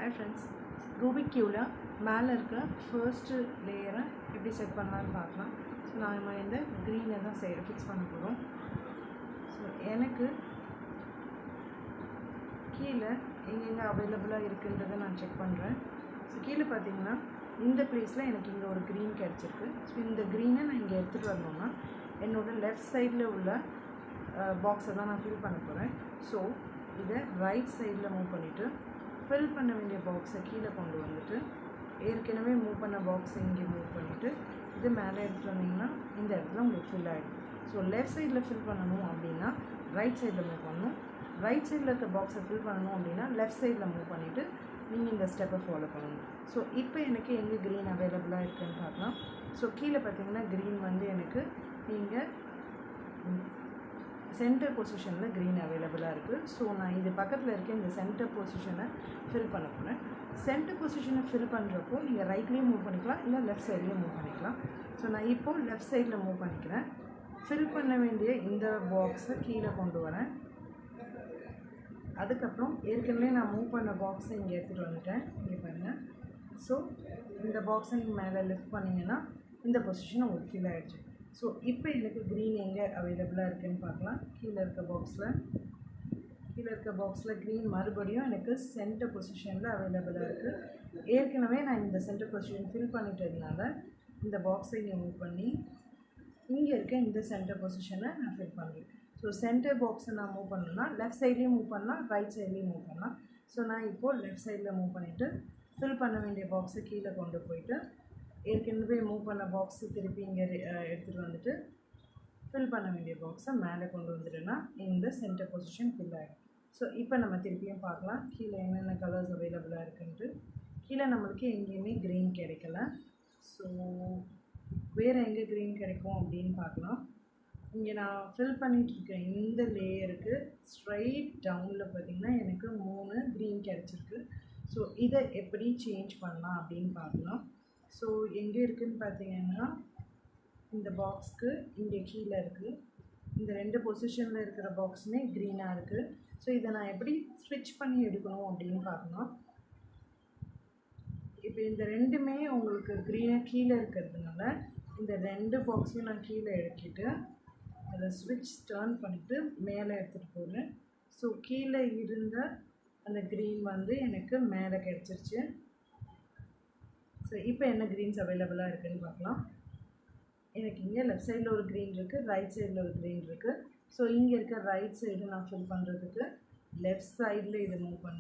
Hi friends, Rubik கியூவில் மேலே இருக்க ஃபர்ஸ்ட்டு லேயரை எப்படி செட் பண்ணலான்னு பார்க்கலாம். ஸோ நம்ம இந்த க்ரீனை தான் ஃபிக்ஸ் பண்ண போகிறோம். ஸோ எனக்கு கீழே எங்கெங்கே அவைலபிளாக இருக்குன்றதை நான் செக் பண்ணுறேன். ஸோ கீழே பார்த்தீங்கன்னா இந்த ப்ளேஸில் எனக்கு இங்கே ஒரு க்ரீன் கிடச்சிருக்கு. ஸோ இந்த க்ரீனை நான் இங்கே எடுத்துகிட்டு வரணும்னா என்னோடய லெஃப்ட் சைடில் உள்ள பாக்ஸை தான் நான் ஃபில் பண்ண போகிறேன். ஸோ இதை ரைட் சைடில் மூவ் பண்ணிவிட்டு ஃபில் பண்ண வேண்டிய பாக்ஸை கீழே கொண்டு வந்துட்டு ஏற்கனவே மூவ் பண்ண பாக்ஸை இங்கே மூவ் பண்ணிவிட்டு இது மேலே எடுத்துகிட்டு வந்தீங்கன்னா இந்த இடத்துல உங்களுக்கு ஃபில் ஆகிடும். ஸோ லெஃப்ட் சைடில் ஃபில் பண்ணணும் அப்படின்னா ரைட் சைடில் மூவ் பண்ணணும், ரைட் சைடில் இருக்க பாக்ஸை ஃபில் பண்ணணும் அப்படின்னா லெஃப்ட் சைடில் மூவ் பண்ணிவிட்டு நீங்கள் இந்த ஸ்டெப்பை ஃபாலோ பண்ணணும். ஸோ இப்போ எனக்கு எங்கே க்ரீன் அவைலபிளாக இருக்குதுன்னு பார்க்கலாம். ஸோ கீழே பார்த்தீங்கன்னா க்ரீன் வந்து எனக்கு நீங்கள் சென்டர் பொசிஷனில் க்ரீன் அவைலபிளாக இருக்குது. ஸோ நான் இது பக்கத்தில் இருக்க இந்த சென்டர் பொசிஷனை ஃபில் பண்ண போகிறேன். சென்டர் பொசிஷனை ஃபில் பண்ணுறப்போ நீங்கள் ரைட்லேயும் மூவ் பண்ணிக்கலாம், இல்லை லெஃப்ட் சைட்லேயும் மூவ் பண்ணிக்கலாம். ஸோ நான் இப்போது லெஃப்ட் சைடில் மூவ் பண்ணிக்கிறேன். ஃபில் பண்ண வேண்டிய இந்த பாக்ஸை கீழே கொண்டு வரேன். அதுக்கப்புறம் ஏற்கனவே நான் மூவ் பண்ண பாக்ஸை இங்கே எடுத்துகிட்டு வந்துட்டேன். இங்கே பாருங்கள். ஸோ இந்த பாக்ஸை நீங்கள் மேலே லிஃப்ட் பண்ணிங்கன்னா இந்த பொசிஷன் உங்களுக்கு ஃபில் ஆகிடுச்சு. ஸோ இப்போ எனக்கு க்ரீன் எங்கே அவைலபிளாக இருக்குதுன்னு பார்க்கலாம். கீழே இருக்க பாக்ஸில் க்ரீன் மறுபடியும் எனக்கு சென்டர் பொசிஷனில் அவைலபிளாக இருக்குது. ஏற்கனவே நான் இந்த சென்டர் பொசிஷன் ஃபில் பண்ணிட்டதுனால இந்த பாக்ஸை இங்கே மூவ் பண்ணி இங்கே இருக்க இந்த சென்டர் பொசிஷனை நான் ஃபில் பண்ணுறேன். ஸோ சென்டர் பாக்ஸை நான் மூவ் பண்ணணும்னா லெஃப்ட் சைட்லேயும் மூவ் பண்ணலாம், ரைட் சைட்லேயும் மூவ் பண்ணலாம். ஸோ நான் இப்போது லெஃப்ட் சைடில் மூவ் பண்ணிவிட்டு ஃபில் பண்ண வேண்டிய பாக்ஸை கீழே கொண்டு போயிட்டு ஏற்கனவே மூவ் பண்ண பாக்ஸு திருப்பி இங்கே எடுத்துகிட்டு வந்துட்டு ஃபில் பண்ண வேண்டிய பாக்ஸை மேலே கொண்டு வந்துட்டேன்னா இந்த சென்டர் பொசிஷன் ஃபில் ஆகிடும். ஸோ இப்போ நம்ம திருப்பியும் பார்க்கலாம் கீழே என்னென்ன கலர்ஸ் அவைலபிளாக இருக்குன்ட்டு. கீழே நம்மளுக்கு எங்கேயுமே க்ரீன் கிடைக்கல. ஸோ வேறு எங்கே க்ரீன் கிடைக்கும் அப்படின்னு பார்க்கலாம். இங்கே நான் ஃபில் பண்ணிகிட்ருக்கேன் இந்த லேயருக்கு ஸ்ட்ரைட் டவுனில் பார்த்திங்கன்னா எனக்கு 3 க்ரீன் கிடச்சிருக்கு. ஸோ இதை எப்படி சேஞ்ச் பண்ணலாம் அப்படின்னு பார்க்கலாம். ஸோ எங்கே இருக்குதுன்னு பார்த்தீங்கன்னா இந்த பாக்ஸ்க்கு இங்கே கீழே இருக்குது. இந்த 2 பொசிஷனில் இருக்கிற பாக்ஸுமே க்ரீனாக இருக்குது. ஸோ இதை நான் எப்படி ஸ்விட்ச் பண்ணி எடுக்கணும் அப்படின்னு பார்க்கணும். இப்போ இந்த 2மே உங்களுக்கு க்ரீனாக கீழே இருக்கிறதுனால இந்த 2 பாக்ஸையும் நான் கீழே எடுக்கிட்டு அதை ஸ்விட்ச் டர்ன் பண்ணிவிட்டு மேலே எடுத்துகிட்டு போகிறேன். ஸோ கீழே இருந்த அந்த க்ரீன் வந்து எனக்கு மேலே கிடச்சிருச்சு. ஸோ இப்போ என்ன க்ரீன்ஸ் அவைலபிளாக இருக்குதுன்னு பார்க்கலாம். எனக்கு இங்கே லெஃப்ட் சைடில் ஒரு க்ரீன் இருக்குது, ரைட் சைடில் ஒரு க்ரீன் இருக்குது. ஸோ இங்கே இருக்க ரைட் சைடு நான் ஃபில் பண்ணுறதுக்கு லெஃப்ட் சைடில் இதை மூவ் பண்ணி